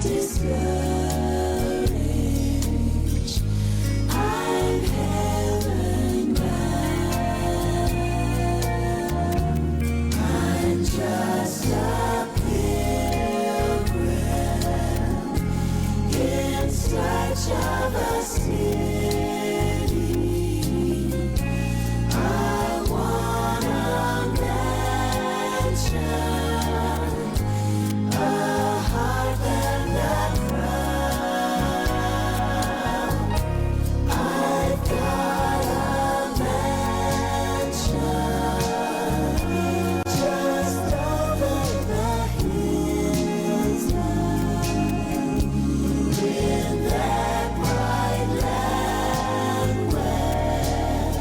discouraged. I'm heaven bound. I'm just a pilgrim in search of a city. I want a mansion, a heart and a crown. I've got a mansion just over the hillside, in that bright land where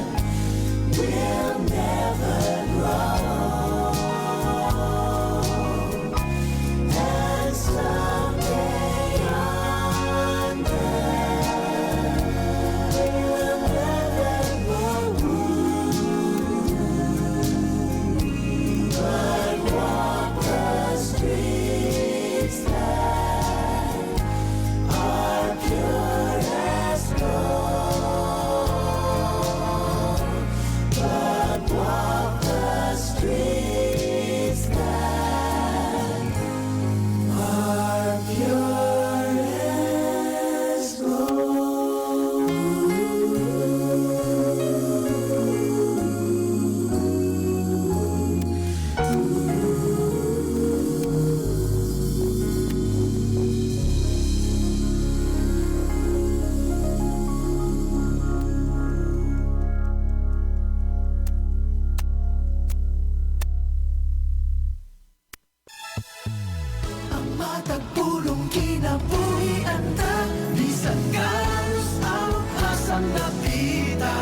we'll never grow old. And someday yonder we'll never but walk the streets that are pure as gold. But walk the streets that are pure as gold. Ang matagpulong kinabuhian ta, bisan karos ang asang napita.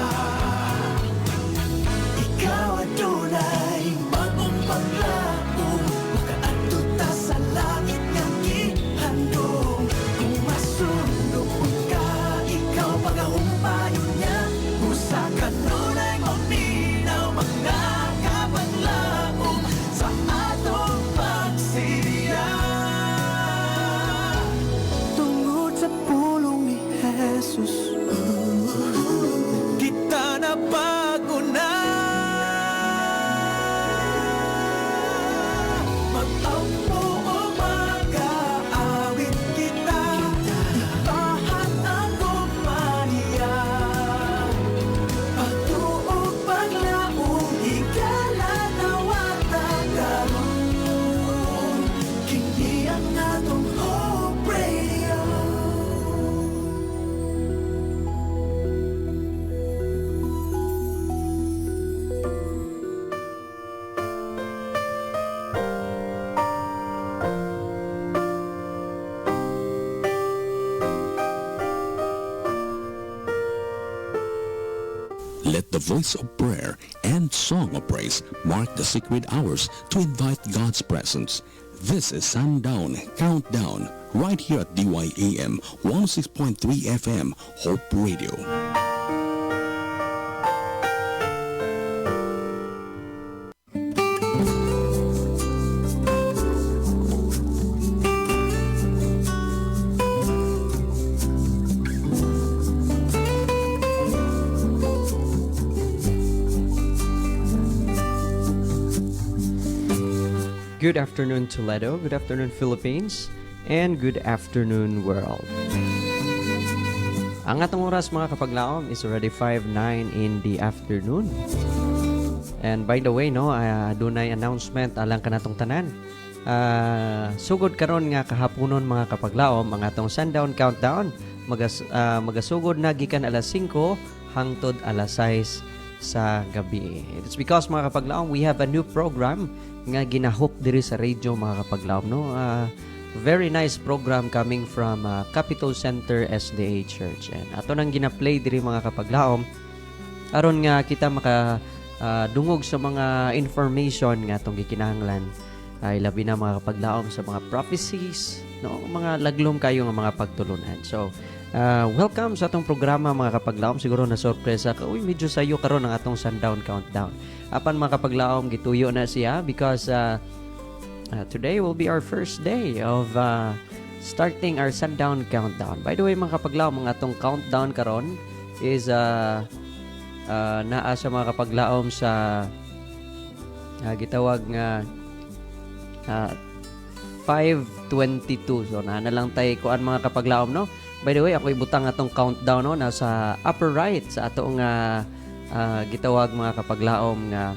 Ikaw adunay bagong paglaom, makaadto ta sa langit nga gihandom. Kung masundok ka, ikaw pagahumpayon niya, usa ka nunay maminaw mga kabanglaom sa atong pagsiya. Tungod sa pulong ni Jesus, kita na bago na. Mag-ampo o mag-aawit kita, ipahan ang kumaniya. Pagtuog paglaong, higala nawata karon. Kini ang atong Hope Radio. Let the voice of prayer and song of praise mark the sacred hours to invite God's presence. This is Sundown Countdown, right here at DYAM 106.3 FM, Hope Radio. Good afternoon, Toledo. Good afternoon, Philippines. And good afternoon, world. Ang atong oras, mga kapaglaom, is already 5:09 in the afternoon. And by the way, no, dunay announcement alang kanatong tanan. Sugod karon nga kahaponon, mga kapaglaom, ang atong Sundown Countdown magasugod na gikan alas 5 hangtod alas 6 sa gabi. It's because, mga kapaglaom, we have a new program nga ginahok diri sa radio, mga kapaglaom, no? Very nice program coming from Capitol Center SDA Church. And ato nang gina-play diri, mga kapaglaom, aron nga kita maka dungog sa mga information nga atong gikinahanglan, ay labi na, mga kapaglaom, sa mga prophecies, no, mga laglom kayo nga mga pagtulunan. So welcome sa atong programa, mga kapaglaom. Siguro na sorpresa ka, uy, medyo sayo karon ang atong Sundown Countdown. Apan, mga kapaglaom, gituyo na siya because today will be our first day of starting our sundown countdown. By the way, mga kapaglaom, mga atong countdown karon is naa sa mga kapaglaom sa gitawag nga 5:22. So na lang tay kuan mga kapaglaom, no. By the way, ako ibutang atong countdown, no, nasa upper right sa atong gitawag mga kapaglaom nga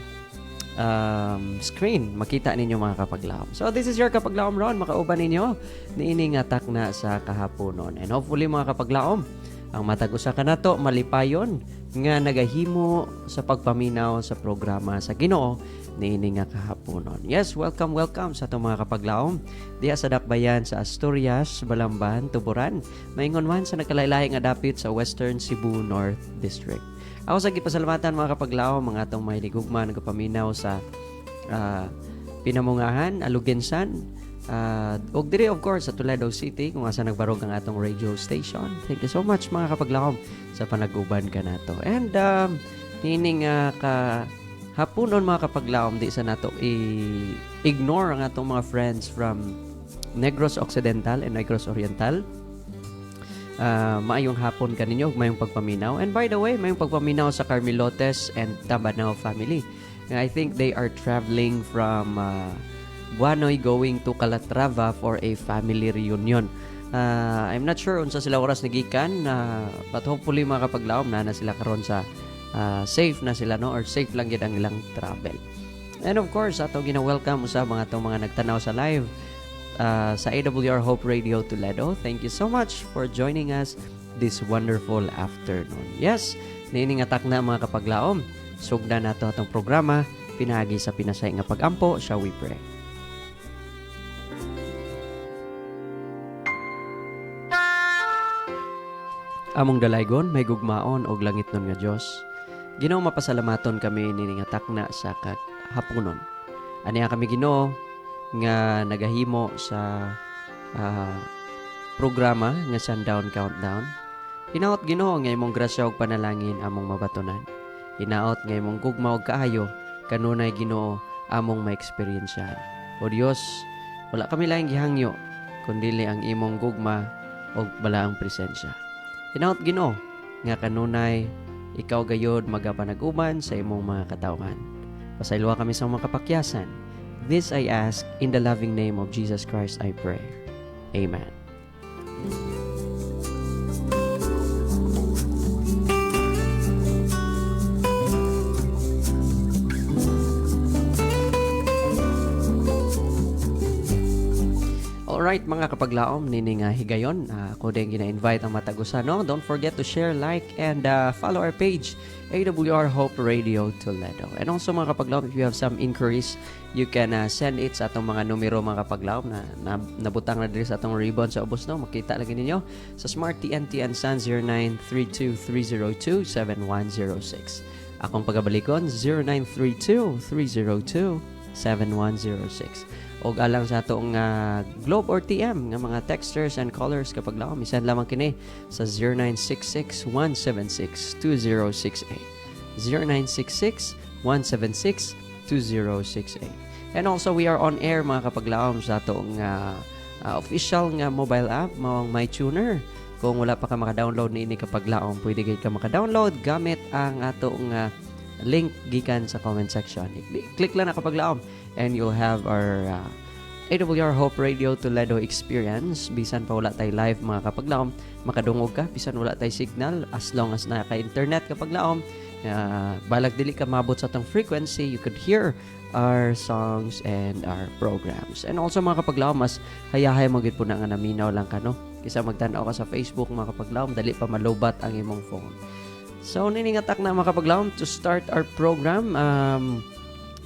screen. Makita ninyo mga kapaglaom. So this is your kapaglaom Ron, makauban ninyo niining atak na sa kahaponon. And hopefully mga kapaglaom, ang matag usa kanato malipayon nga nagahimo sa pagpaminaw sa programa sa Ginoo niini nga kahaponon. Yes, welcome sa atong mga kapaglaom diha sa dakbayan sa Asturias, Balamban, Tuburan, maingon man sa nagkalaylay nga dapit sa Western Cebu North District. Ako sa gipasalamatan mga kapaglaom, mga atong mahiligugma nagapaminaw sa Pinamungahan, Alugensan, og diri of course sa Toledo City kung asa nagbarog ang atong radio station. Thank you so much mga kapaglaom sa panag-uban kanato. And nining hapunon mga kapaglaom, di sa nato ignore ang atong mga friends from Negros Occidental and Negros Oriental. Maayong hapon kaninyo, mayong pagpaminaw. And by the way, mayong pagpaminaw sa Carmelotes and Tabanao family. I think they are traveling from Buanoy going to Calatrava for a family reunion. I'm not sure unsa sila oras nagikan, but hopefully mga kapaglaom na sila karon sa safe na sila, no, or safe lang gid ang ilang travel. And of course, ato gina-welcome sa mga atong mga nagtanaw sa live sa AWR Hope Radio Toledo. Thank you so much for joining us this wonderful afternoon. Yes, nining atak na mga kapaglaom. Sugdan nato atong programa pinagi sa pinasay nga pagampo. Shall we pray? Among dalaygon, may gugmaon og langit nun nga Dios. Ginoo, mapasalamaton kami nining atak na sa hapunon. Aniya kami Ginoo nga nagahimo sa programa nga Sundown Countdown. Hinaot Ginoo nga imong grasya ug panalangin among mabatunan. Hinaot nga imong gugma ug kaayo kanunay Ginoo among ma-experiensyahan. O Dios, wala kami laing gihangyo kundi ang imong gugma ug balaang presensya. Hinaot Ginoo nga kanunay ikaw gayod magapanag-uban sa imong mga katawhan. Pasayloa kami sa mga kapakyasan. This I ask in the loving name of Jesus Christ I pray. Amen. Alright mga kapaglaom, nining higayon. Ako din gina-invite ang matagusan. No? Don't forget to share, like, and follow our page, AWR Hope Radio Toledo. And also mga kapaglaom, if you have some inquiries, you can send it sa atong mga numero mga kapaglaom na nabutang na diri sa atong ribbon sa ubos. No? Makita lagi ninyo sa Smart TNT and Sun 0932-302-7106. Akong pagabalikon 0932-302-7106. O alang sa atong Globe or TM nga mga texters and callers kapag lang isend lamang kini sa 0966-176-2068 0966-176-2068. And also we are on air mga kapaglaom sa atong official nga mobile app mawang MyTuner. Kung wala pa ka maka-download ni ini kapaglaom, pwede gid ka maka-download gamit ang atong link gikan sa comment section. Click lang na kapaglaom and you'll have our AWR Hope Radio Toledo experience. Bisan pa wala tay live mga kapaglaom, makadungog ka bisan wala tay signal, as long as naka-internet kapaglaom, balag dili ka mabot sa atong frequency, you could hear our songs and our programs. And also mga kapaglaom, mas hayahay mo gid po na nga naminaw lang ka, no? Kisa magtanaw ka sa Facebook mga kapaglaom, dali pa malobat ang imong phone. So niningatak na mga kapaglaom to start our program.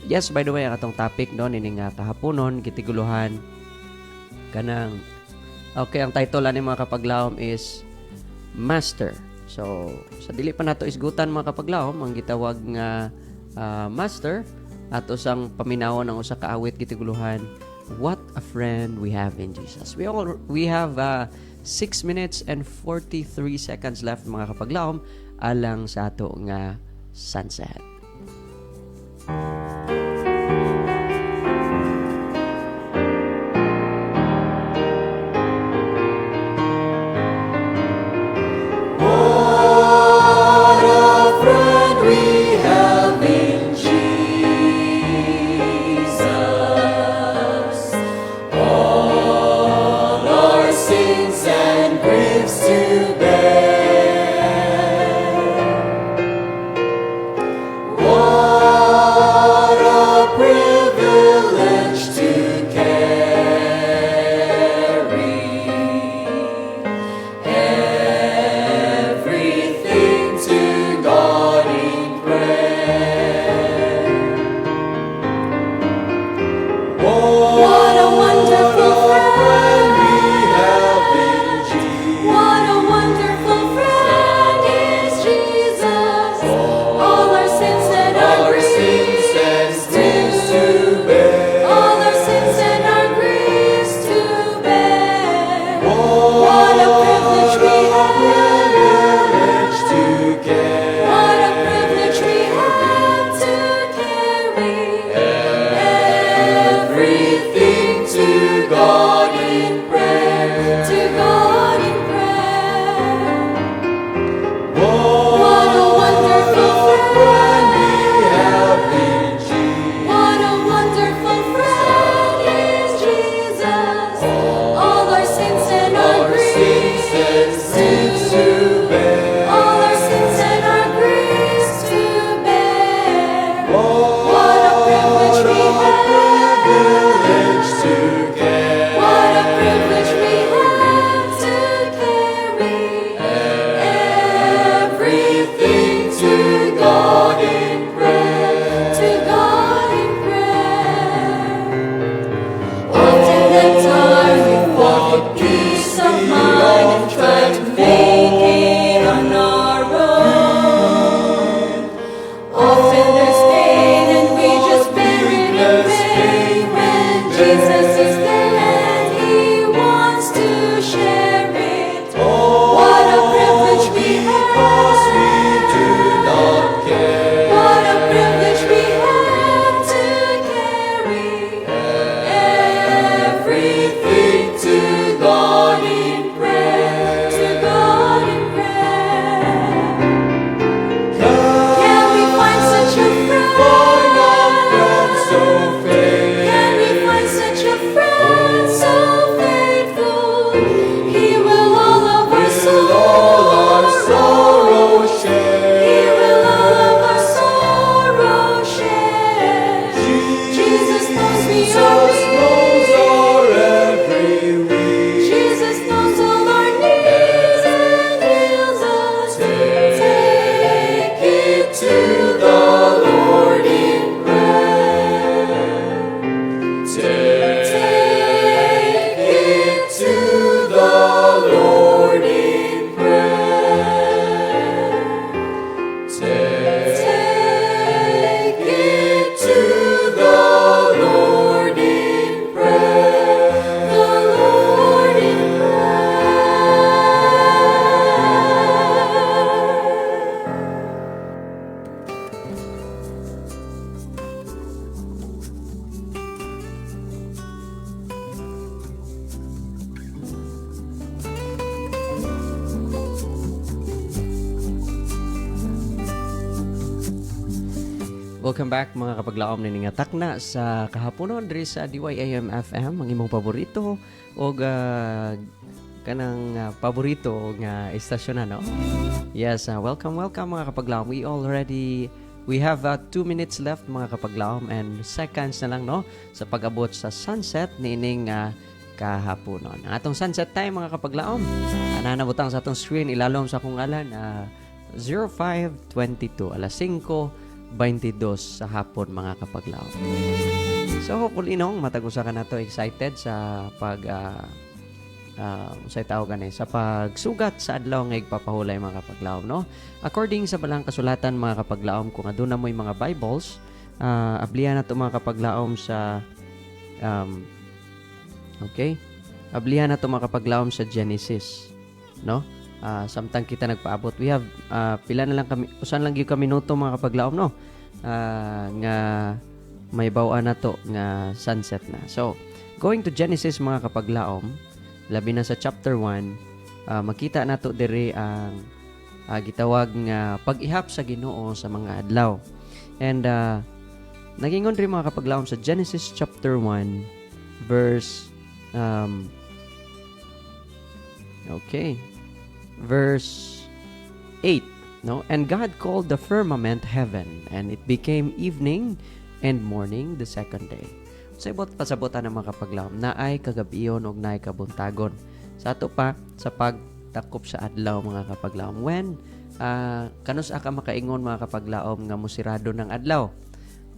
Yes, by the way, ang atong topic doon ining kahaponon gitiguluhan kanang okay, ang title ani mga kapaglaom is Master. So sa dili pa nato isgutan mga kapaglaom, ang gitawag nga Master at usang paminawon ang usa ka awit gitiguluhan, What a Friend We Have in Jesus. We have 6 minutes and 43 seconds left mga kapaglaom alang sa ato nga sunset. Welcome back mga kapaglaom ni nga takna sa kahaponon diri sa DYAM FM, ang imong paborito o kanang paborito nga istasyon no. Yes, welcome mga kapaglaom. We have 2 minutes left mga kapaglaom and seconds na lang no sa pag-abot sa sunset niining kahaponon. Ang atong sunset time mga kapaglaom. Nanabutang sa atong screen ilalom sa akong ngalan 05:22 alas 5:22 sa hapon mga kapaglaom. So hopefully matagusa ka na to excited sa pag sa pagsugat sa adlaw nga igpapahulay mga kapaglaom no. According sa balang kasulatan mga kapaglaom, kung aduna mo'y mga Bibles, ablihan na to mga kapaglaom sa ablihan na to mga kapaglaom sa Genesis no. Samtang kita nagpaabot, we have pila na lang kami, usan lang gyud ka minuto mga kapaglaom no, nga may bawaan na to nga sunset na. So going to Genesis mga kapaglaom, labi na sa chapter 1, makita na to diri ang gitawag nga pag-ihap sa Ginoo sa mga adlaw. And nagingon rin mga kapaglaom sa Genesis chapter 1 verse verse 8 no. And God called the firmament heaven, and it became evening and morning the second day. Sa ibot pasabotan ng mga kapaglaom na ay kagabiyon og naay kabuntagon. Sa ato pa sa pagtakop sa adlaw mga kapaglaom, when kanus ka makaingon mga kapaglaom nga musirado ng adlaw.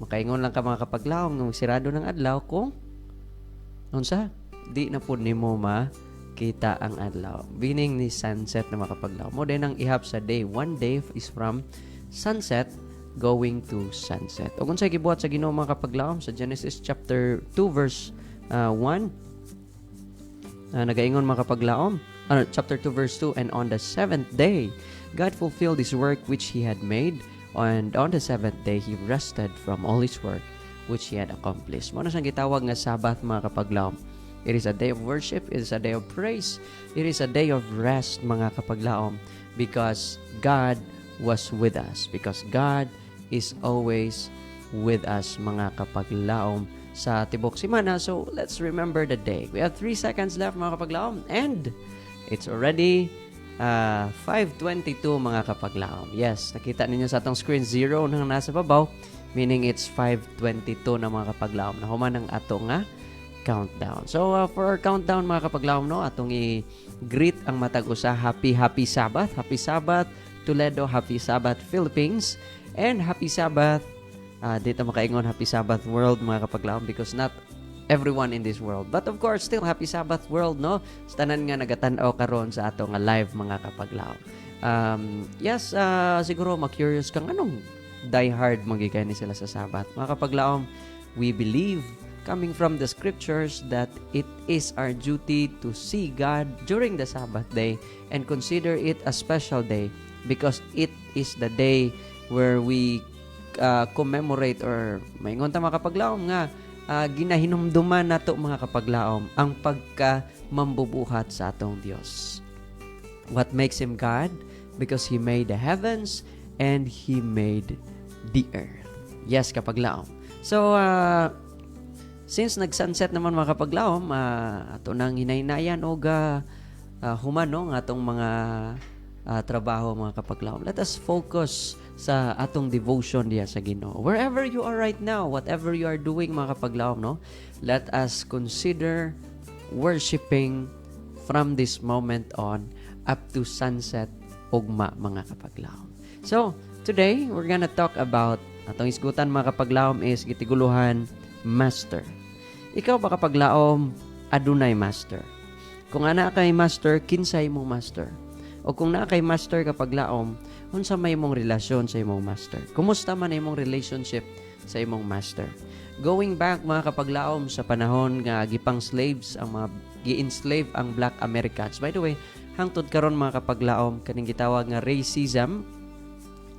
Makaingon lang ka mga kapaglaom nga musirado ng adlaw kung unsa di na pud nimo kita ang adlaw. Meaning ni sunset na mga kapaglaom. Mo din ang ihap sa day. One day is from sunset going to sunset. O kung sa'y gibuhat sa Ginoo mga kapaglaom sa Genesis chapter 2 verse 1, nagaingon mga kapaglaom, chapter 2 verse 2, and on the seventh day God fulfilled his work which he had made, and on the seventh day he rested from all his work which he had accomplished. Mao na siyang gitawag nga Sabbath, mga kapaglaom. It is a day of worship, it is a day of praise, it is a day of rest, mga kapaglaom, because God was with us, because God is always with us, mga kapaglaom, sa tibok simana. So let's remember the day. We have 3 seconds left, mga kapaglaom, and it's already 5:22, mga kapaglaom. Yes, nakita ninyo sa atong screen 0 nang nasa babaw, meaning it's 5:22 na, mga kapaglaom, na human ang ato nga countdown. So for our countdown, mga kapaglaom, no, atong i-greet ang matag usa. Happy Sabbath, Happy Sabbath Toledo, Happy Sabbath Philippines, and Happy Sabbath dito makaingon, Happy Sabbath World, mga kapaglaom, because not everyone in this world, but of course still Happy Sabbath World, no, sa tanan nga nagatan-aw karon sa ato nga live, mga kapaglaom. Yes, siguro ma-curious kang anong die hard magigay ni sila sa Sabbath, mga kapaglaom. We believe, coming from the scriptures, that it is our duty to see God during the Sabbath day and consider it a special day, because it is the day where we commemorate, or maingon ta, mga kapaglaom, nga ginahinumduman nato, mga kapaglaom, ang pagka-mambubuhat sa atong Dios. What makes him God? Because he made the heavens and he made the earth. Yes, kapaglaom. So since nag-sunset naman, mga kapaglaom, ato nang hinaynayan og human, no, nga atong mga trabaho, mga kapaglaom. Let us focus sa atong devotion diya sa Ginoo. Wherever you are right now, whatever you are doing, mga kapaglaom, no, let us consider worshiping from this moment on up to sunset ugma, mga kapaglaom. So today we're gonna talk about, atong isgutan, mga kapaglaom, is gitiguluhan master. Ikaw ba, kapaglaom, adunay master? Kung ana kay master, kinsay mong master? O kung naa kay master, kapaglaom, unsa may imong relasyon sa imong master? Kumusta man imong relationship sa imong master? Going back, mga kapaglaom, sa panahon nga gipang slaves ang mga gi-enslave ang Black Americans. By the way, hangtod karon, mga kapaglaom, kaning gitawag nga racism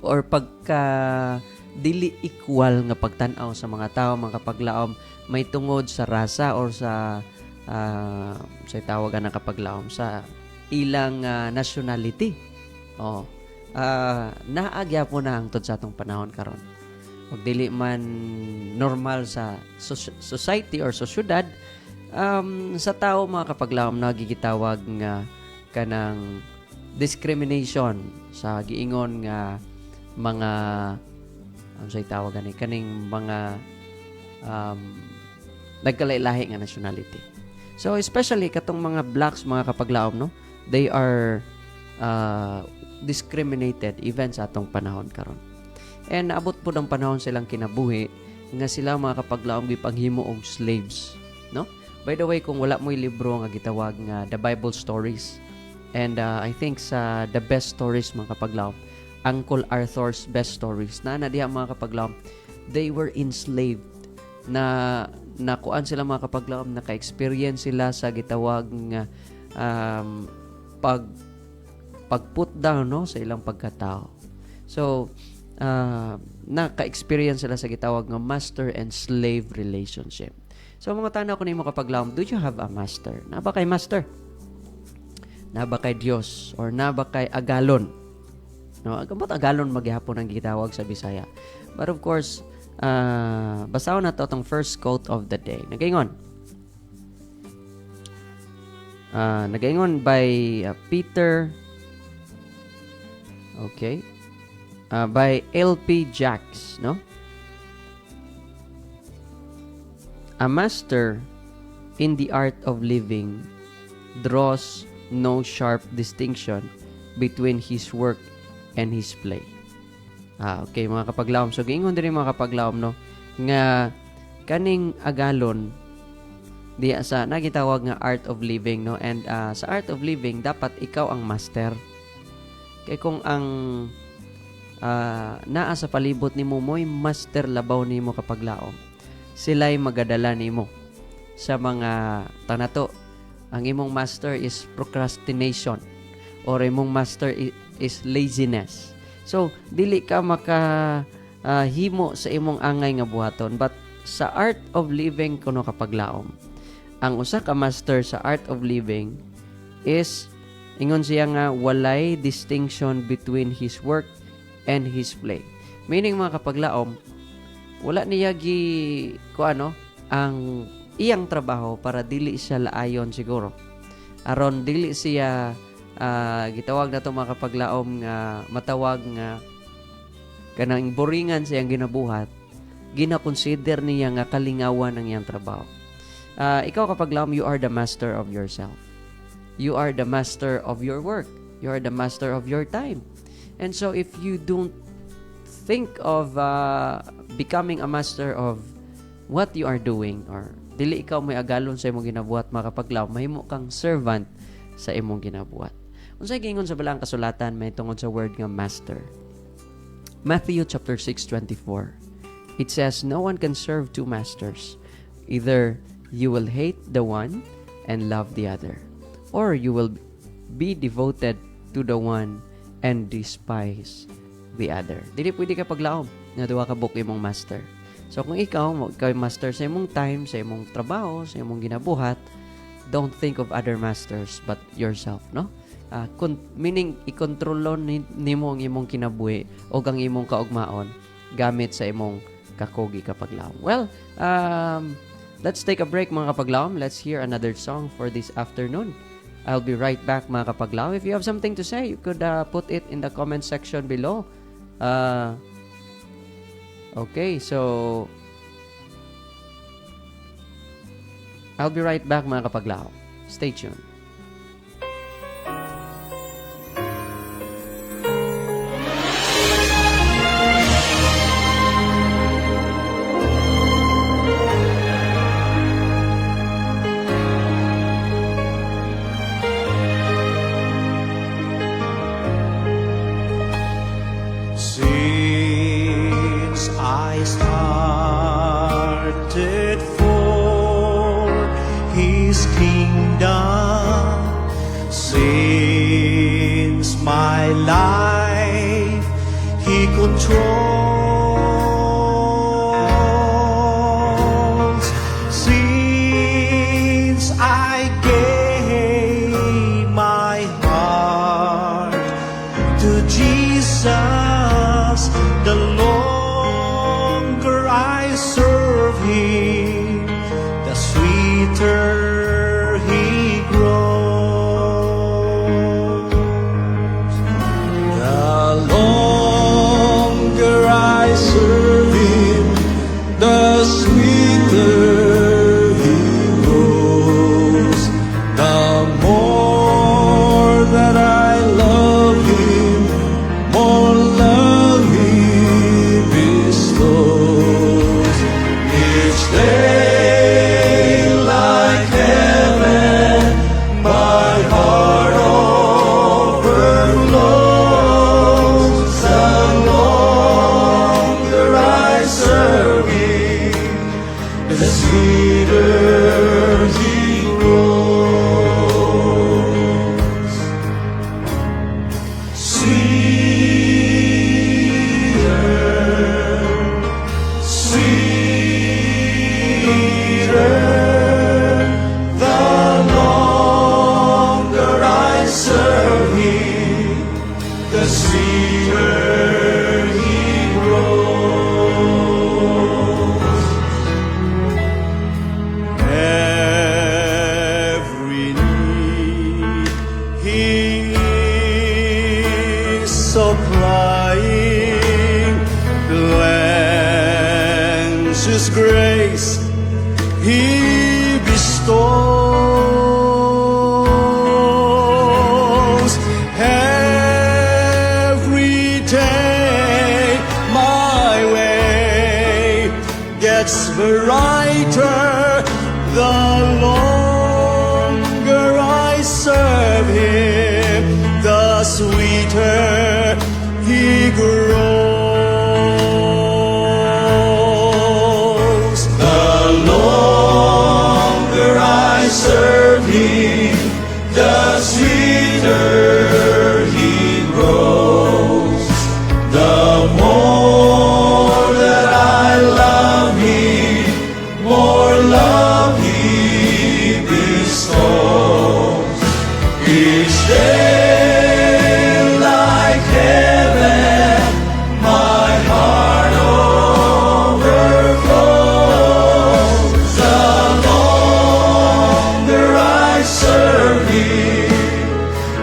or pagka dili equal nga pagtan-aw sa mga tao, mga kapaglaom, may tungod sa rasa or sa tawagan na, kapaglaom, sa ilang nationality. Naagya po na hangtod sa atong panahon karon. Ug dili man normal sa society or sa syudad, sa tao, mga kapaglaom, nagigitawag nga kanang discrimination sa giingon nga mga tawag ani kaning mga nagkalailahi nga nationality. So especially katong mga blacks, mga kapaglaom, no, they are discriminated even sa atong panahon karon. And naabot po ng panahon silang kinabuhi nga sila, mga kapaglaom, gipanghimo og slaves, no? By the way, kung wala mo'y libro nga gitawag nga The Bible Stories, and I think sa The Best Stories, mga kapaglaom, Uncle Arthur's Best Stories, na diha, mga kapaglaom, they were enslaved, na nakuan sila, mga kapaglaom, naka-experience sila sa gitawag nga pag-put down, no, sa ilang pagkatao. So naka-experience sila sa gitawag nga master and slave relationship. So mga tanaw ko nimo, kapaglaom, do you have a master? Na ba kay master? Na ba kay Dios? Or na ba kay agalon? No, agabot agalon maghapon ang gitawag sa Bisaya. But of course, basahon nato itong first quote of the day. Nagaingon by Peter, by L.P. Jacks, no? A master in the art of living draws no sharp distinction between his work and his play. Okay, mga kapaglaom. So, giingon din mga kapaglaom, no, nga kaning agalon diya sa nagitawag nga art of living, no, and sa art of living dapat ikaw ang master. Kay kung ang naa sa palibot nimo mo'y master labaw nimo, kapaglaom, sila'y magadala nimo sa mga tanato ang imong master is procrastination or imong master is laziness. So, dili ka himo sa imong angay nga buhaton. But sa art of living kuno kapaglaom, ang usa ka master sa art of living is ingon siya nga walay distinction between his work and his play. Meaning mga kapaglaom, wala niya ang iyang trabaho para dili siya laayon siguro. Aron dili siya gitawag na to mga kapaglaom nga matawag nga kanang boringan siyang ginabuhat, gina-consider niya nga kalingawan ang iyang trabaho. Ikaw kapaglaom, you are the master of yourself. You are the master of your work. You are the master of your time. And so if you don't think of becoming a master of what you are doing, or dili ikaw may agalon sa imong ginabuhat, mga kapaglaom, mahimo kang servant sa imong ginabuhat. Unsay giingon sa balang kasulatan may tungod sa word nga master? Matthew chapter 6:24. It says, no one can serve two masters. Either you will hate the one and love the other, or you will be devoted to the one and despise the other. Dili pwede ka paglaom nga duha ka buok imong master. So kung ikaw master sa imong time, sa imong trabaho, sa imong ginabuhat, don't think of other masters but yourself, no? Meaning ikontrolon nimo ang imong kinabuhi o ang imong kaugmaon gamit sa imong kakogi kapaglaom. Well, let's take a break mga kapaglaom. Let's hear another song for this afternoon. I'll be right back mga kapaglaom. If you have something to say, you could put it in the comment section below. Okay, so I'll be right back mga kapaglaom. Stay tuned. Since I started for His kingdom, since my life He controls, since I gave my heart to Jesus, the longer I serve Him, the sweeter He grows. The longer I serve Him, the sweeter He grows. The more that I love Him, more love He bestows. Each day, like heaven, my heart overflows. The longer I serve Him, the sweeter He grows. Sweeter, the longer I serve Him, the sweeter He grows. Every need He is supplying, plenteous grace He bestows. Every day my way gets brighter, the longer I serve Him, the sweeter He grows. The longer I serve Him, Each day like heaven, my heart overflows. The longer I serve Him,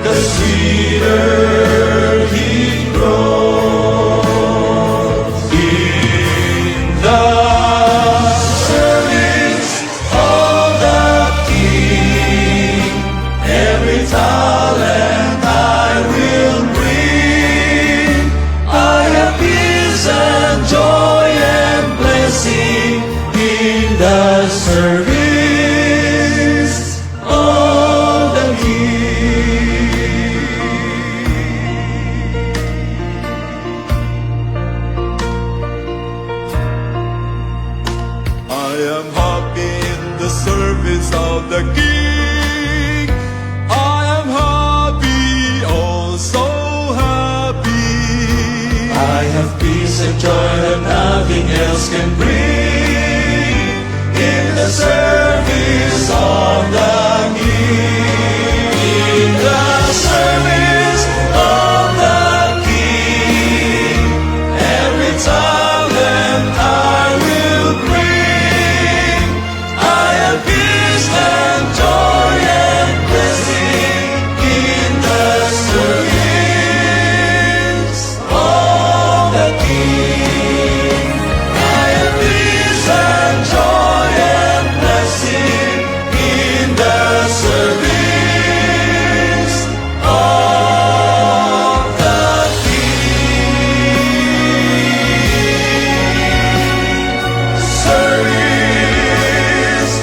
the sweeter He grows. In the service of the King, every talent I will bring. I have peace and joy and blessing in the service of the King. I am happy in the service of the King. I am happy, oh so happy. I have peace and joy that nothing else can bring in the service of the King. In the service of the King, every talent I will bring. I have peace and joy and blessing in the service of the King. I have peace and joy and blessing in the service of the King. Service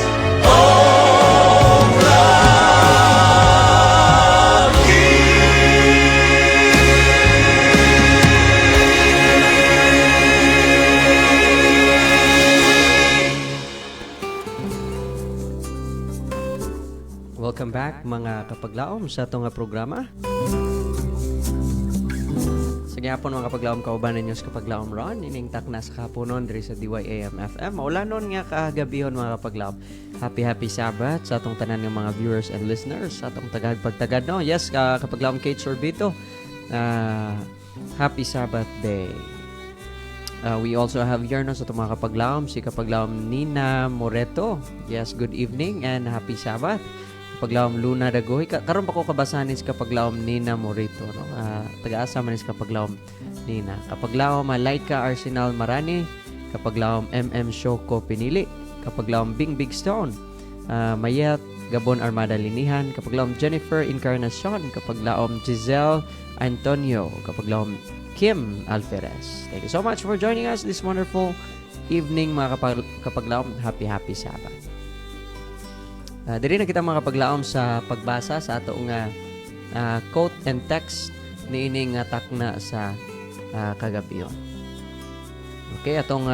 of the Welcome back mga kapaglaom sa itong programa. Sa gihapon mga kapaglaom, kaubanan ninyo sa kapaglaom ron, iningtak na sa kapunon diri sa DYAM FM. Maulanon nga kagabihon mga kapaglaom. Happy Sabbath sa atong tanan ng mga viewers and listeners, sa atong tagad no. Yes, kapaglaom Kate Sorbito. Happy Sabbath day. We also have here no, sa itong mga kapaglaom, si kapaglaom Nina Moreto. Yes, good evening and happy Sabbath. Kapaglaom Luna Dagoy. Karon pa ko kabasahan sa kapaglaom Nina Morito. No? Taga-asa man sa kapaglaom Nina. Kapaglaom Laika Arsenal Marani. Kapaglaom MM Shoko Pinili. Kapaglaom Bing Big Stone. Mayat Gabon Armada Linihan. Kapaglaom Jennifer Encarnacion. Kapaglaom Giselle Antonio. Kapaglaom Kim Alferez. Thank you so much for joining us this wonderful evening mga kapaglaom. Happy Sabbath. Diri na kita mga kapaglaom sa pagbasa sa atong quote and text ni ining takna sa kagabiyon. Okay, atong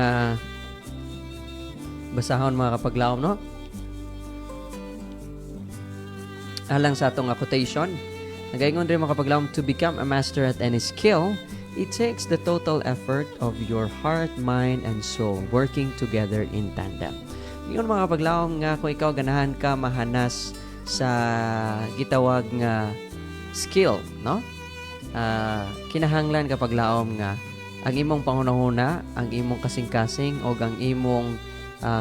basahon mga kapaglaom no. Alang sa atong quotation, nagaingon rin mga kapaglaom, to become a master at any skill, it takes the total effort of your heart, mind, and soul working together in tandem. Ngayon mga kapaglaom nga kung ikaw ganahan ka mahanas sa gitawag nga skill, no? Kinahanglan kapaglaom nga ang imong panghunahuna, ang imong kasing-kasing o ang imong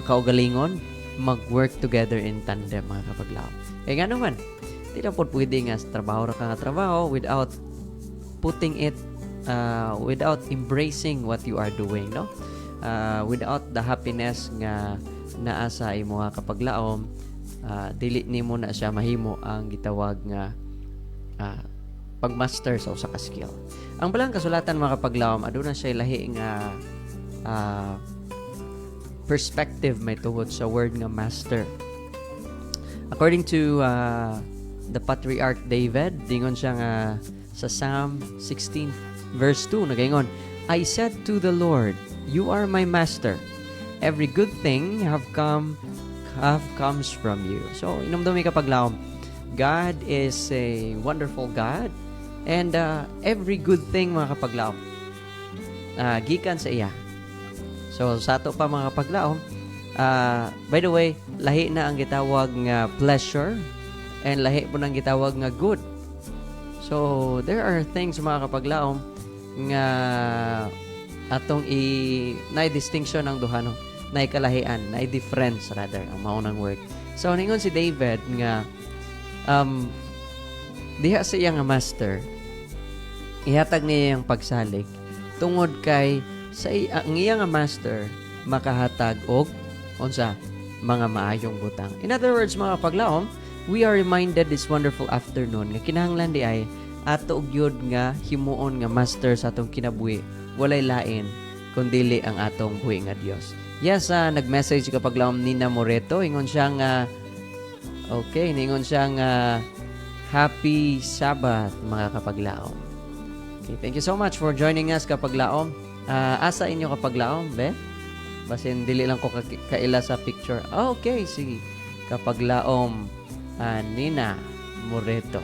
kaugalingon mag-work together in tandem mga kapaglaom. Nga naman, di na po pwede nga trabaho ra ka nga trabaho without putting it without embracing what you are doing, no? Without the happiness nga naa sa imo nga kapaglaom, dili nimo na siya mahimo ang gitawag nga pagmaster sa usa ka skill. Ang balang kasulatan mga kapaglaom aduna siya lahi nga perspective may tungod sa word nga master. According to the patriarch David, dingon siya nga sa Psalm 16 verse 2 nagaingon, I said to the Lord, you are my master. Every good thing comes from you. So, inumdumi kapaglaom, God is a wonderful God, and every good thing mga kapaglaom gikan sa iya. So, sa ato pa mga kapaglaom, by the way, lahi na ang gitawag nga pleasure and lahi po nang gitawag nga good. So, there are things mga kapaglaom nga atong na-distinction ng duha, no? Na-ikalahian, na-difference rather, ang maunang word. So, ningon si David nga diha sa iyang master, ihatag niya yung pagsalig tungod kay sa ang iyang master makahatag og unsa mga maayong butang. In other words, mga paglaom, we are reminded this wonderful afternoon nga kinahanglan di ay ato og yun nga himuon nga master sa atong kinabuhi walay lain kundili ang atong buhi nga Dios. Yes, nag-message kapag laom Nina Moreto, ingon siya nga ningon siya nga Happy Sabbath mga kapaglaom. Okay, thank you so much for joining us kapaglaom. Asa inyo kapaglaom, be? Basin dili lang ko kaila sa picture. Okay, sige. Kapaglaom Nina Moreto.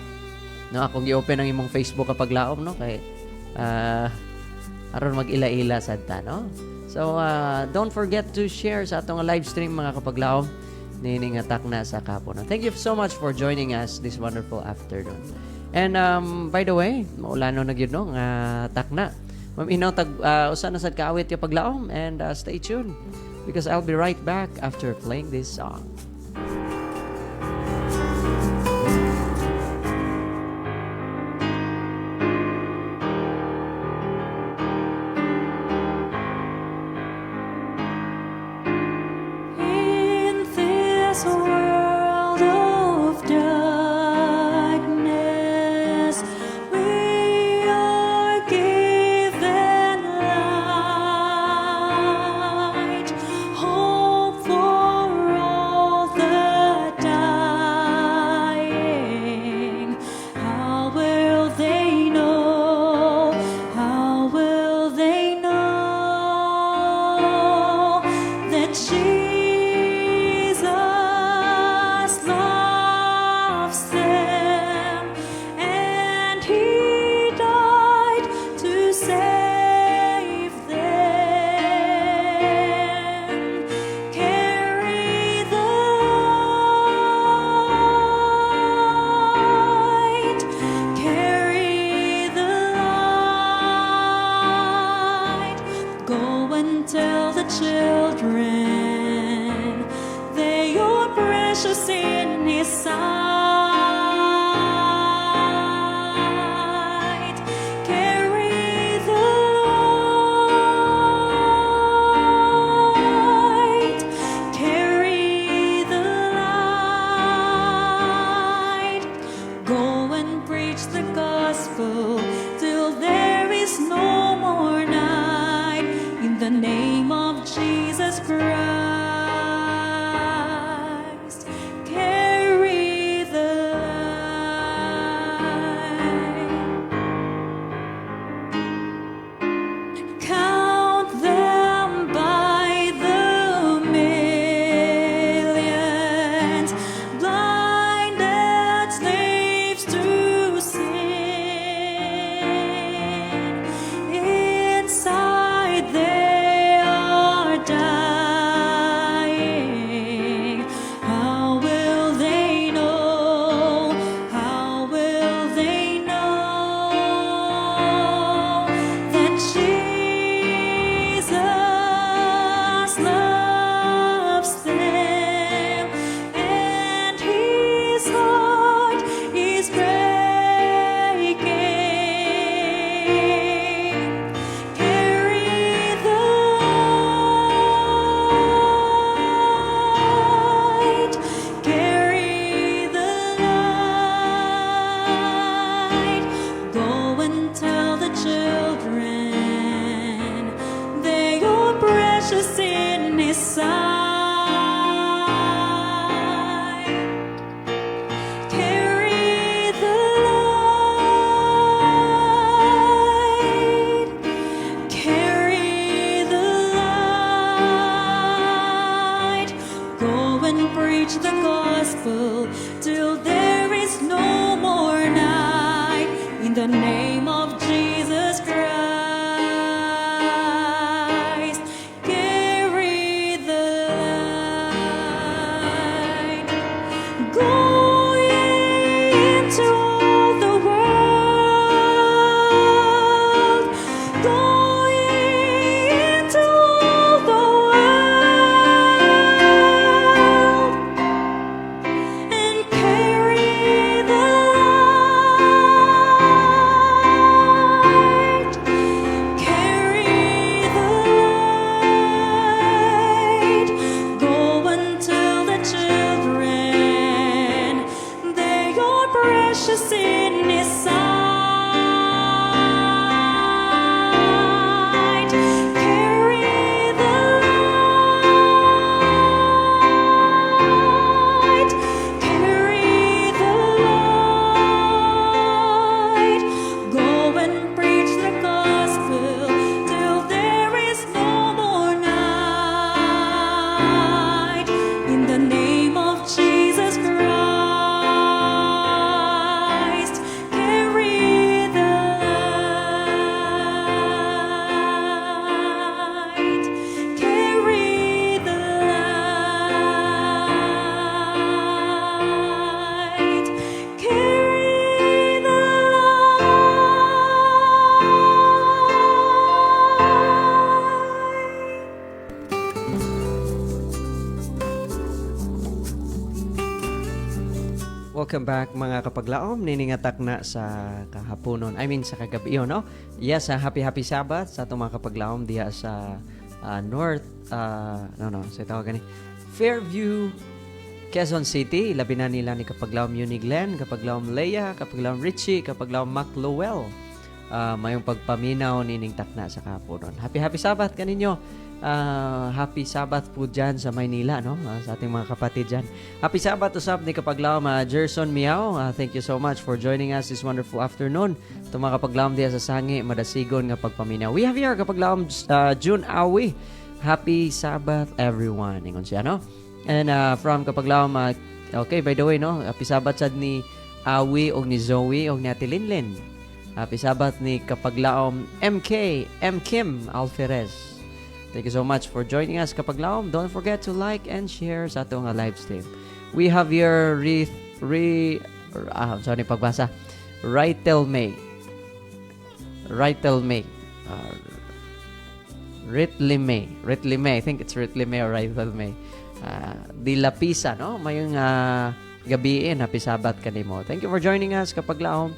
No, akong gi-open ang imong Facebook kapaglaom, no? Kay aron mag-ila-ila sadta, no? So, don't forget to share sa atong live stream mga kapaglaom. Nining atak na sa kapo. No? Thank you so much for joining us this wonderful afternoon. And by the way, maulano na gyud no nga takna. Ma'am Inaw usa na sad kaawit yung paglaom and stay tuned because I'll be right back after playing this song. In this world of darkness, we are given light, hope for all the dying. How will they know? How will they know that Jesus loves them and He died to save them? Carry the light, carry the light. Go and tell the children they are precious in His sight. Carry the light, carry the light. Go and preach the gospel till there is no more night. In the name of Jesus Christ, carry the light. Count them by the millions, blinded slaves to sin. Inside they are dying. How will they know? How will they know that Jesus loves them and His heart is breaking? Carry the light, carry the light. Go and tell the children they are precious in His sight. Carry the light, carry the light. Go and preach the gospel till there is no more night. In the name of Jesus Christ, carry the light. Go ye into all the world welcome back mga kapaglaom. Niningatak na sa kahaponon. I mean sa kagabi, no? Yes, happy Sabbath sa itong mga kapaglaom diya sa North, sa tawag gani, Fairview, Quezon City. Labi na nila ni kapaglaom Uni Glenn, kapaglaom Leia, kapaglaom Richie, kapaglaom Mac Lowell. Mayong pagpaminaw nining takna sa kahaponon. Happy Sabbath kaninyo. Happy Sabbath po dyan sa Maynila, no? Sa ating mga kapatid dyan. Happy Sabbath usap ni kapaglaom Gerson Miao. Thank you so much for joining us this wonderful afternoon. Itong mga kapaglaom diya sa Sangi, madasigon nga pagpaminaw. We have here kapaglaom June Awi. Happy Sabbath everyone. Ingon siya, no? And from kapaglaom, okay, by the way, no? Happy Sabbath sad ni Awi o ni Zoe o ni Ate Linlin. Happy Sabbath ni kapaglaom M. Kim Alferez. Thank you so much for joining us, kapaglaom. Don't forget to like and share sa atong live stream. We have here pagbasa. Ritel May. Ritley May. I think it's Ritley May or Ritel May. Dila Pisa, no? Mayong gabiin. Happy Sabbath kanimo. Thank you for joining us, kapaglaom.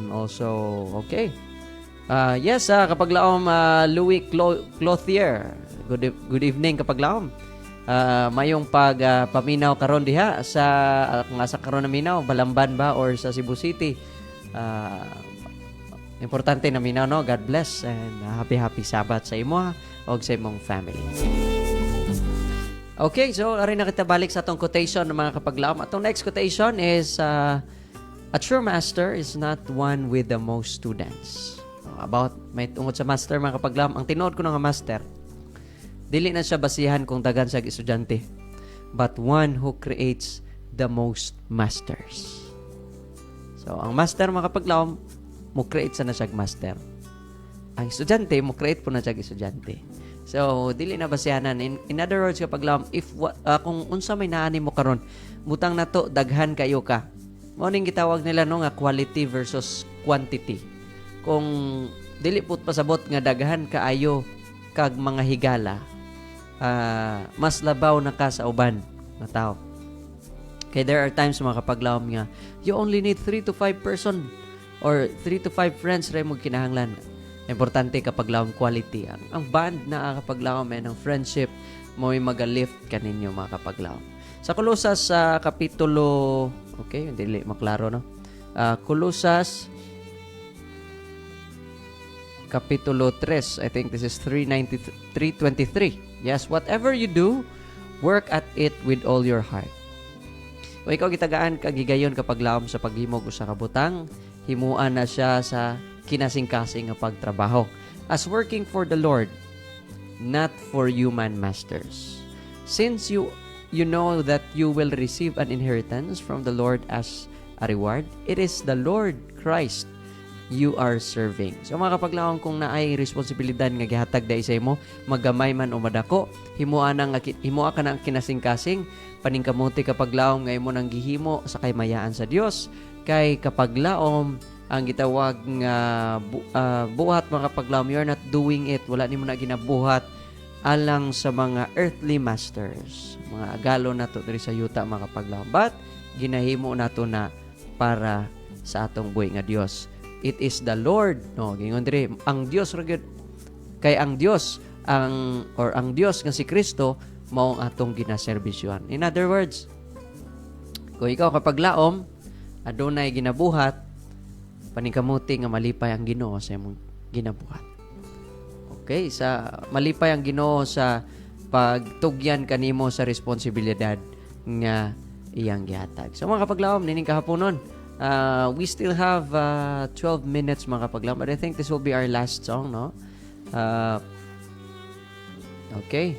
Also, okay. Yes, kapaglaom Louis Clothier. Good evening, kapaglaom. Mayong paminaw karon diha sa karon na minaw, Balamban ba or sa Cebu City. Importante na minaw, no? God bless and happy Sabbath sa imo o sa imong family. Okay, so ari na kita balik sa atong quotation ng mga kapaglaom. Atong next quotation is a true master is not one with the most students. About may tungod sa master mga kapaglaom, ang tinuod ko nga master, dili na siya basihan kung dagan siya estudyante, but one who creates the most masters. So ang master mga kapaglaom, mo create sa na siya master. Ang estudyante, mo create po na siya estudyante. So dili na basihanan. In other words, kapaglaom, if kung unsa may naani mo karon, butang nato daghan kayo ka. Mao ning gitawag nila no nga quality versus quantity. Kung dili put pasabot nga daghan kaayo kag mga higala, mas labaw na ka sa uban nga tao. Okay, there are times mga kapaglaom nga you only need 3 to 5 person or 3 to 5 friends ray mo kinahanglan. Importante kapaglaom quality. Ang band na kapaglaom ang friendship mo maga-lift kaninyo mga kapaglaom. Sa Colosas kapitulo, okay, dili maklaro no. Colosas Kapitulo 3. I think this is 3:23. Yes, whatever you do, work at it with all your heart. Kung ikaw gitagaan kagigayon kapaglaom sa paghimog usa ka butang, himuan na siya sa kinasing-kasing nga pagtrabaho. As working for the Lord, not for human masters. Since you know that you will receive an inheritance from the Lord as a reward, it is the Lord Christ you are serving. So mga kapaglaom, kung naay responsibilidad nga gihatag dai sa imo, magamay man o madako, himua ka nang kinasing-kasing, paningkamuti kapaglaom nga imo nang gihimo sa kay mayaan sa Dios. Kay kapaglaom ang gitawag nga buhat mga kapaglaom, you're not doing it, wala nimo na ginabuhat alang sa mga earthly masters, mga agalo nato diri sa yuta mga kapaglaom, but ginahimo nato na para sa atong buhi nga Dios. It is the Lord, no, gingon diri ang Dios ra gyud, kay ang Dios ang Dios nga si Kristo mao ang atong ginaserbisyohan. In other words, kung ikaw kapaglaom adunay ginabuhat, paningkamuti nga malipay ang Ginoo sa imong ginabuhat. Okay, sa malipay ang Ginoo sa pagtugyan kanimo sa responsibilidad nga iyang gihatag. So mga kapaglaom, nining kahaponon, we still have 12 minutes mga kapaglaom, but I think this will be our last song, no? Okay.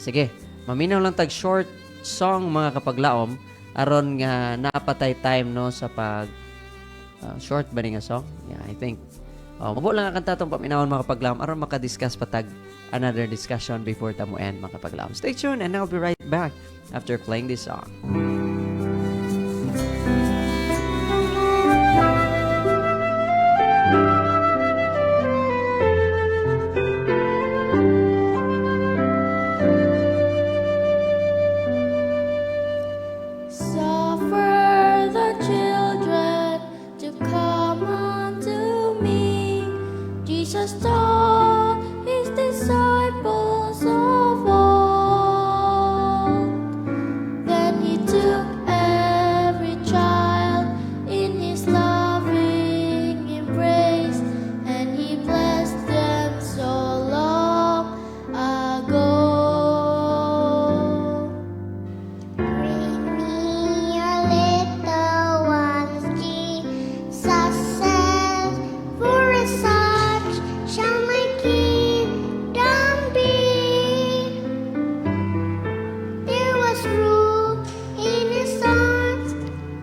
Sige. Maminaw lang tag short song mga kapaglaom aron nga napatay time no sa pag short ba nga song? Yeah, I think. Mabuo lang ang kanta tong paminawon mga kapaglaom aron maka-discuss patag another discussion before tamo end mga kapaglaom. Stay tuned and I'll be right back after playing this song. Sa Jesus taught his disciples of old. Then he took every child in his loving embrace, and he blessed them so long ago. Bring me your little ones, Jesus says, for as such shall my kingdom be. There was room in his arms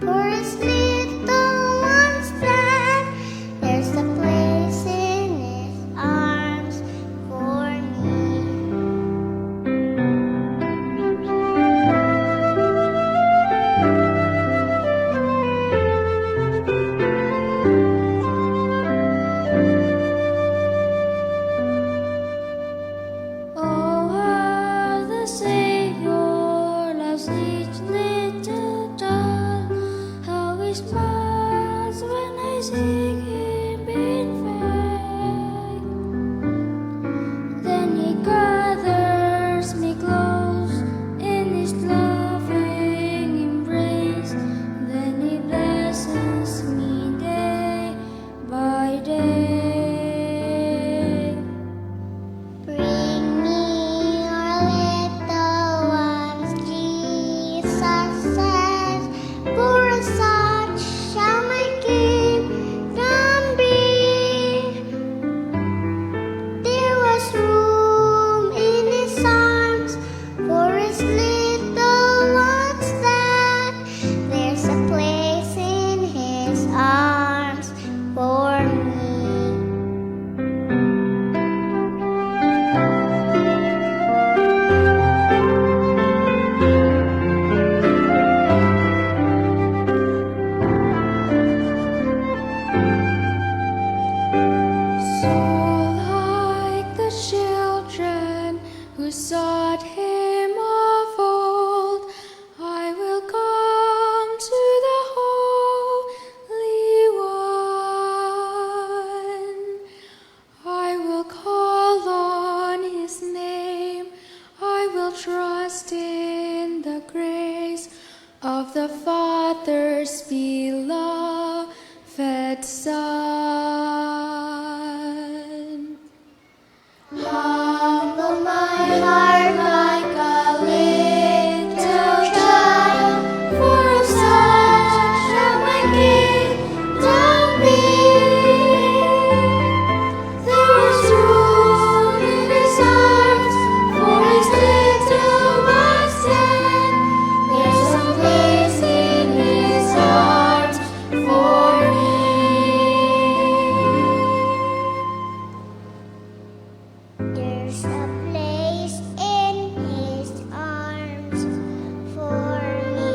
for his little ones that there's a place in his arms for me. Oh, how the Savior loves each little child, how he smiles when I sing him in faith. Then he gathers me close in his loving embrace, then he blesses me day by day. Bring me your little ones, Jesus says, for as such shall my kingdom be. There was room in his arms for his little ones that there's a place in his arms for me. So like the children who sought him of old, I will come to the Holy One. I will call on his name. I will trust in the grace of the Father's beloved Son. Humble my heart like a little child, for such shall my kingdom be. There is room in his arms for his little ones, and there's a place in his arms for me. There's a place in his arms for me.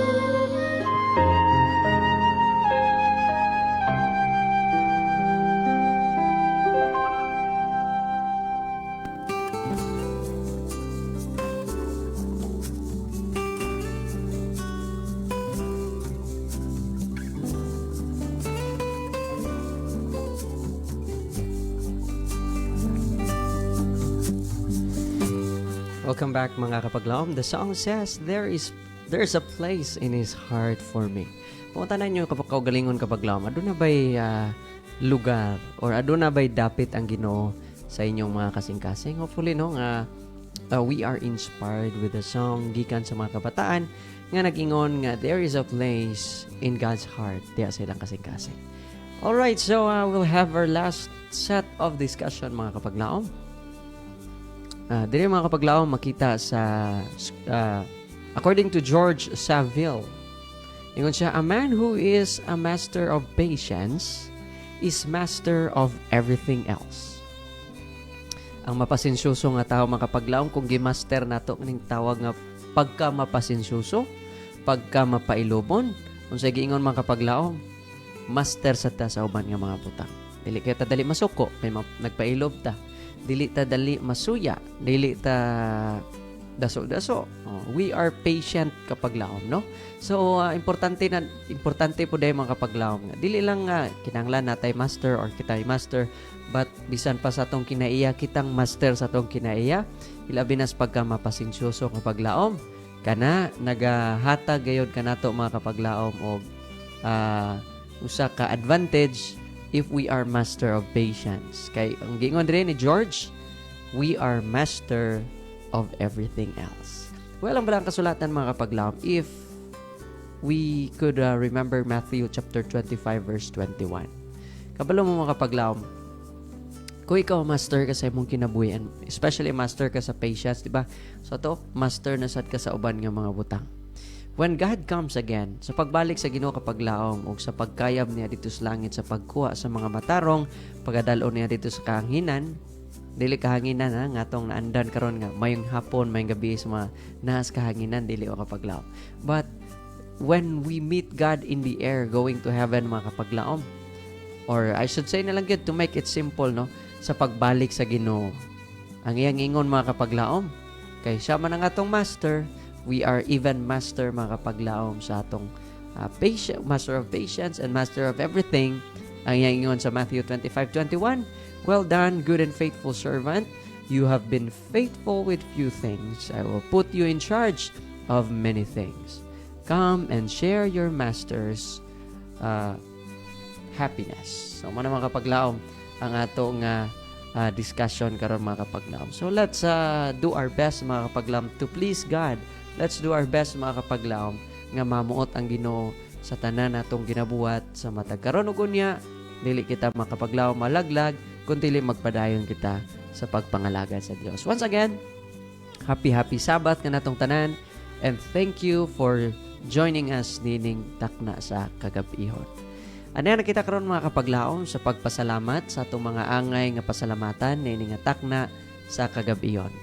Welcome back mga kapaglaom. The song says, there's a place in his heart for me. Kung tanan nyo kapag kaugalingon kapaglaom, aduna ba'y lugar or aduna ba'y dapit ang Ginoo sa inyong mga kasing-kasing? Hopefully, no, nga we are inspired with the song gikan sa mga kabataan nga nagingon nga there is a place in God's heart diya sa ilang kasing-kasing. Alright, so we'll have our last set of discussion mga kapaglaom. Dili mga kapaglaom makita sa according to George Saville, ingon siya, a man who is a master of patience is master of everything else. Ang mapasensyoso nga tao mga kapaglaom, kung gimaster nato ning tawag nga pagka mapasensyoso, pagka mapailobon, unsay giingon mga kapaglaom, master sa ta sa uban nga mga butang. Dili kay ta dali masuko, kay nagpailob ta. Dili ta dali masuya, dili ta daso-daso. We are patient kapag laom, no? So, importante po dahil mga kapag laom. Dili lang kinanglan natay master or kitay master, But bisan pa sa atong kinaiya, kitang master sa atong kinaiya, ilabi nas pagka mapasensyoso nga paglaom. Kana nagahatag gayod kanato mga kapaglaom og usa ka advantage if we are master of patience. Kay ang gingon dire ni George, we are master of everything else. Well, ang balang kasulatan mga kapaglaom, if we could remember Matthew chapter 25 verse 21. Kabalo mo mga kapaglaom, kung ikaw master ka sa imong kinabuhi, and especially master ka sa patience, di ba? So to, master na sad ka sa uban nga mga butang. When God comes again, sa pagbalik sa Ginoo kapaglaom o sa pagkayab niya dito sa langit, sa pagkuha sa mga matarong, pagadalon niya dito sa kahanginan, dili kahanginan ha, nga tong naandan karon nga mayong hapon, mayong gabi sa mga nahas kahanginan, dili o kapaglaom. But when we meet God in the air, going to heaven mga kapaglaom, or I should say na lang yun, to make it simple, no? Sa pagbalik sa Ginoo, ang iyang ingon mga kapaglaom, kay siya man ang atong master, we are even master mga kapaglaom sa atong master of patience and master of everything. Ang iyang ingon sa Matthew 25:21, well done, good and faithful servant. You have been faithful with few things. I will put you in charge of many things. Come and share your master's happiness. So, mga kapaglaom, ang atong discussion karon mga kapaglaom. So, let's do our best mga kapaglaom to please God. Let's do our best mga kapaglaom nga mamuot ang Ginoo sa tanan natong ginabuhat sa matag karon ug unya dili kita makapaglaom malaglag kundi magpadayon kita sa pagpangalaga sa Dios. Once again, happy Sabbath kanatong tanan, and thank you for joining us nining takna sa kagabihon. Ano yan nakita karon mga kapaglaom sa pagpasalamat sa atong mga angay nga pasalamatan na iningatak na sa kagabiyon.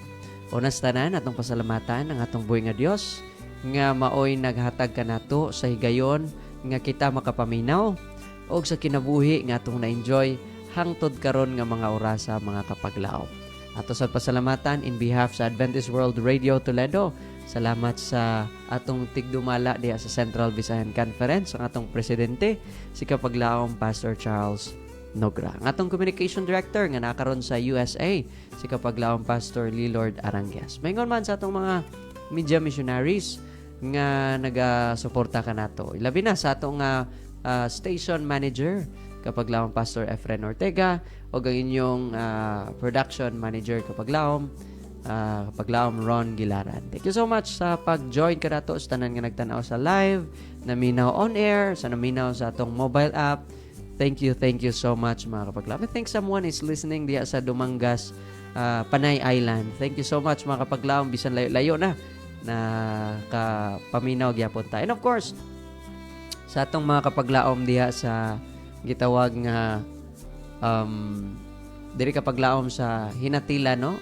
Unas tanan atong pasalamatan ang atong buhay nga Dios nga maoy naghatag kanato sa higayon nga kita makapaminaw o sa kinabuhi nga atong na-enjoy hangtod karon nga mga orasa mga kapaglaom. Ato sa pasalamatan in behalf sa Adventist World Radio Toledo. Salamat sa atong tigdumala diya sa Central Visayan Conference, ang atong presidente, si kapaglaom Pastor Charles Nogra. Ang atong communication director nga nakaron sa USA, si kapaglaom Pastor Lilord Arangues. Maingon man sa atong mga media missionaries nga naga-suporta kanato. Ilabi na sa atong station manager, kapaglaom Pastor Efren Ortega, o ang inyong production manager kapaglaom Ron Gilaran. Thank you so much sa pag-join ka nato sa tanan nga nagtanaw sa live, naminaw on air, sa naminaw sa atong mobile app. Thank you so much mga kapaglaom. I think someone is listening diya sa Dumangas, Panay Island. Thank you so much mga kapaglaom, bisan layo na kapaminaw gyapon ta. And of course, sa atong mga kapaglaom diya sa gitawag nga diri kapaglaom sa Hinatila, no?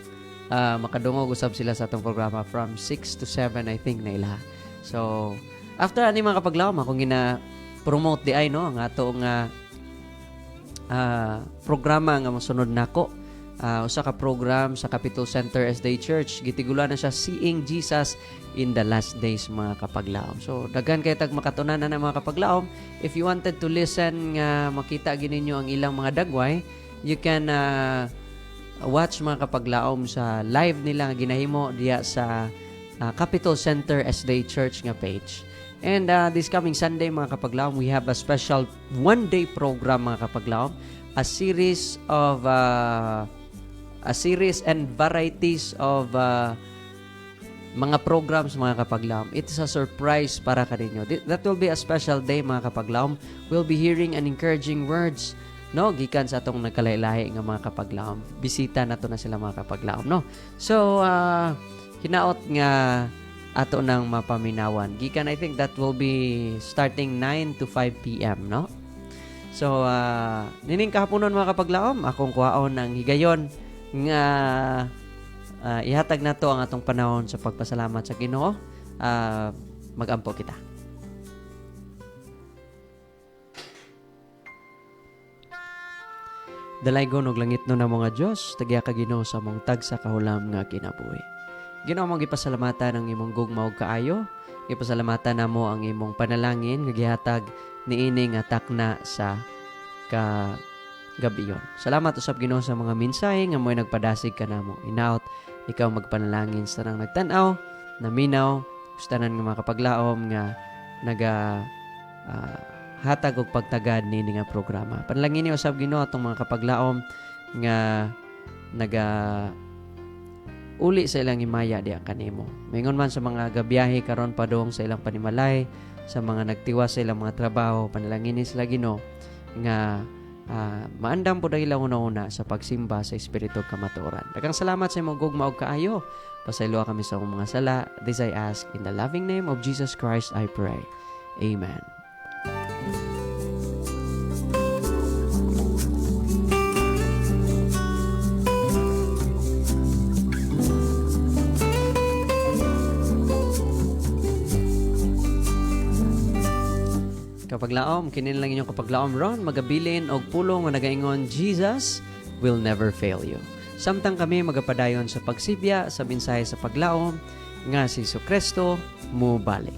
Makadungog usab sila sa atong programa from 6 to 7 I think na ila. So after ani mga kapaglaom akong gina-promote di ay no ang ato nga programa nga mosunod nako. Usa ka program sa Capitol Center SDA Church, gitigulan na siya Seeing Jesus in the Last Days mga kapaglaom. So daghan kay tag makatunanan na mga kapaglaom. If you wanted to listen nga makita gininyo ang ilang mga dagway, you can watch mga kapaglaom sa live nila nga ginahimo diya sa Capitol Center SDA Church nga page. And this coming Sunday mga kapaglaom, we have a special one-day program mga kapaglaom, a series and varieties of mga programs mga kapaglaom. It is a surprise para kaninyo. That will be a special day mga kapaglaom. We'll be hearing an encouraging words, no, gikan sa atong nagkalailahi nga mga kapaglaom. Bisita nato na sila mga kapaglaom, no. So hinaot nga ato nang mapaminawan. Gikan I think that will be starting 9 to 5 PM, no. So nining kahaponon mga kapaglaom, akong kuhaon ng higayon nga ihatag nato ang atong panahon sa pagpasalamat sa Ginoo. Magampo kita. Dalaygon og langit no na mga Dios, tagya ka Ginoo sa mong tagsa kahulam nga kinabuhi. Ginoo mong gipasalamatan ang imong gugma ug kaayo, gipasalamatan namo ang imong panalangin nga gihatag niini nga takna sa gabi yon. Salamat usab Ginoo sa mga mensahe nga mo'y nagpadasig kanamo. Inaot ikaw magpanalangin sa nang nagtan-aw, naminaw, gustanan nga makapaglaom nga hatag og pagtagad nini nga programa. Panalangin ni usab Ginoo atong mga kapaglaom nga uli sa ilang himaya diya kanimo. Mingon man sa mga gabiyahe karon padung sa ilang panimalay, sa mga nagtiwas sa ilang mga trabaho, panalangin sila Ginoo nga maandam po dahil una-una sa pagsimba sa Espiritu kamatuoran. Daghang salamat sa imong gugma og kaayo. Pasaylo kami sa akong mga sala. This I ask in the loving name of Jesus Christ I pray. Amen. Kapaglaom, kinin lang inyong kapaglaom ron, magabilin og pulong nga nagaingon, Jesus will never fail you. Samtang kami magapadayon sa pagsibya sa mensahe sa paglaom nga si Jesucristo mubalik.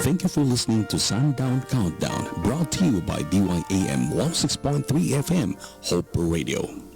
Thank you for listening to Sundown Countdown, brought to you by DYAM 16.3 FM, Hope Radio.